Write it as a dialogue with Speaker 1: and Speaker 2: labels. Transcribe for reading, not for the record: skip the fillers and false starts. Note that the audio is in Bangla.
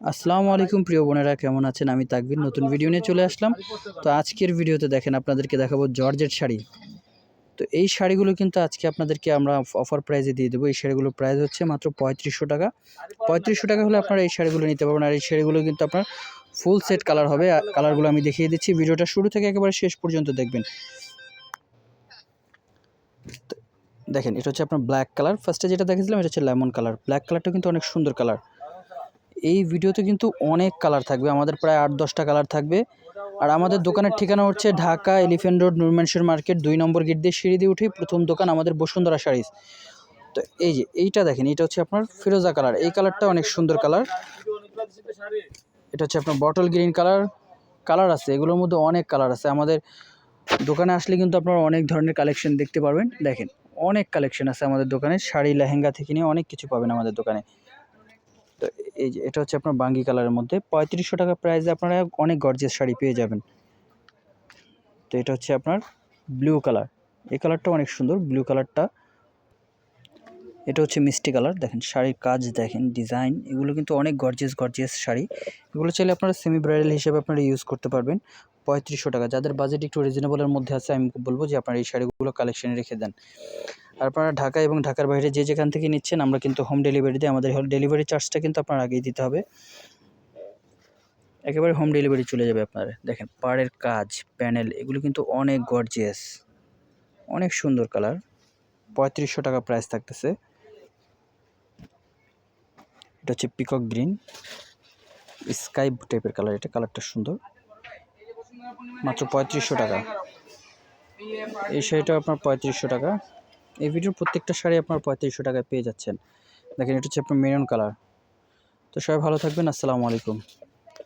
Speaker 1: আসসালামু আলাইকুম প্রিয় বোনেরা, কেমন আছেন? আমি তাকবীর নতুন ভিডিও নিয়ে চলে আসলাম। তো আজকের ভিডিওতে দেখেন আপনাদেরকে দেখাবো জর্জেট শাড়ি। তো এই শাড়িগুলো কিন্তু আজকে আপনাদেরকে আমরা অফার প্রাইসে দিয়ে দেবো। এই শাড়িগুলোর প্রাইস হচ্ছে মাত্র ৩৫০০ টাকা। ৩৫০০ টাকা হলে আপনারা এই শাড়িগুলো নিতে পারবেন। আর এই শাড়িগুলো কিন্তু আপনার ফুল সেট কালার হবে। কালারগুলো আমি দেখিয়ে দিচ্ছি, ভিডিওটা শুরু থেকে একেবারে শেষ পর্যন্ত দেখবেন। দেখেন, এটা হচ্ছে আপনার ব্ল্যাক কালার। ফার্স্টে যেটা দেখেছিলাম এটা হচ্ছে লেমন কালার। ব্ল্যাক কালারটা কিন্তু অনেক সুন্দর কালার। এই ভিডিওতে কিন্তু অনেক কালার থাকবে, আমাদের প্রায় ৮-১০টা কালার থাকবে। আর আমাদের দোকানের ঠিকানা হচ্ছে ঢাকা এলিফ্যান্ট রোড নুরম্যানশর মার্কেট ২ নম্বর গেট দিয়ে সিঁড়ি দিয়ে উঠেই প্রথম দোকান আমাদের বসুন্ধরা শাড়িজ। তো এই যে এইটা দেখেন, এটা হচ্ছে আপনার ফিরোজা কালার। এই কালারটা অনেক সুন্দর কালার। এটা হচ্ছে আপনার বটল গ্রিন কালার। কালার আছে, এগুলোর মধ্যে অনেক কালার আছে। আমাদের দোকানে আসলে কিন্তু আপনারা অনেক ধরনের কালেকশন দেখতে পারবেন। দেখেন, অনেক কালেকশন আছে আমাদের দোকানে, শাড়ি লেহেঙ্গা থেকে নিয়ে অনেক কিছু পাবেন আমাদের দোকানে। তো এই যে এটা হচ্ছে আপনার বাঙ্গি কালারের মধ্যে ৩৫০০ টাকা প্রাইসে আপনারা অনেক গর্জিয়াস শাড়ি পেয়ে যাবেন। তো এটা হচ্ছে আপনার ব্লু কালার। এই কালারটা অনেক সুন্দর, ব্লু কালারটা। এটা হচ্ছে মিষ্টি কালার। দেখেন শাড়ির কাজ, দেখেন ডিজাইন, এগুলো কিন্তু অনেক গর্জিয়াস শাড়ি। এগুলো চাইলে আপনারা সেমি ব্রাইডাল হিসেবে আপনারা ইউজ করতে পারবেন। ৩৫০০ টাকা। যাদের বাজেট একটু রিজনেবলের মধ্যে আছে, আমি বলবো যে আপনারা এই শাড়িগুলো কালেকশনে রেখে দেন। আর আপনারা ঢাকা এবং ঢাকার বাইরে যে যেখান থেকে নিচ্ছেন, আমরা কিন্তু হোম ডেলিভারি দিই। আমাদের ডেলিভারি চার্জটা কিন্তু আপনার আগেই দিতে হবে। একেবারে হোম ডেলিভারি চলে যাবে আপনাদের। দেখেন পাড়ের কাজ, প্যানেল, এগুলো কিন্তু অনেক গর্জিয়াস, অনেক সুন্দর কালার। ৩৫০০ টাকা প্রাইস থাকতেছে। এটা হচ্ছে পিকক গ্রিন, স্কাই টাইপের কালার। এটা কালারটা সুন্দর, মাত্র ৩৫০০ টাকা। এই শাড়িটা আপনার ৩৫০০ টাকা। এই ভিডিওর প্রত্যেকটা শাড়ি আপনার ৩৫০০ টাকায় পেয়ে যাচ্ছেন। দেখেন এটা হচ্ছে আপনার মেরুন কালার। তো সবাই ভালো থাকবেন। আসসালামু আলাইকুম।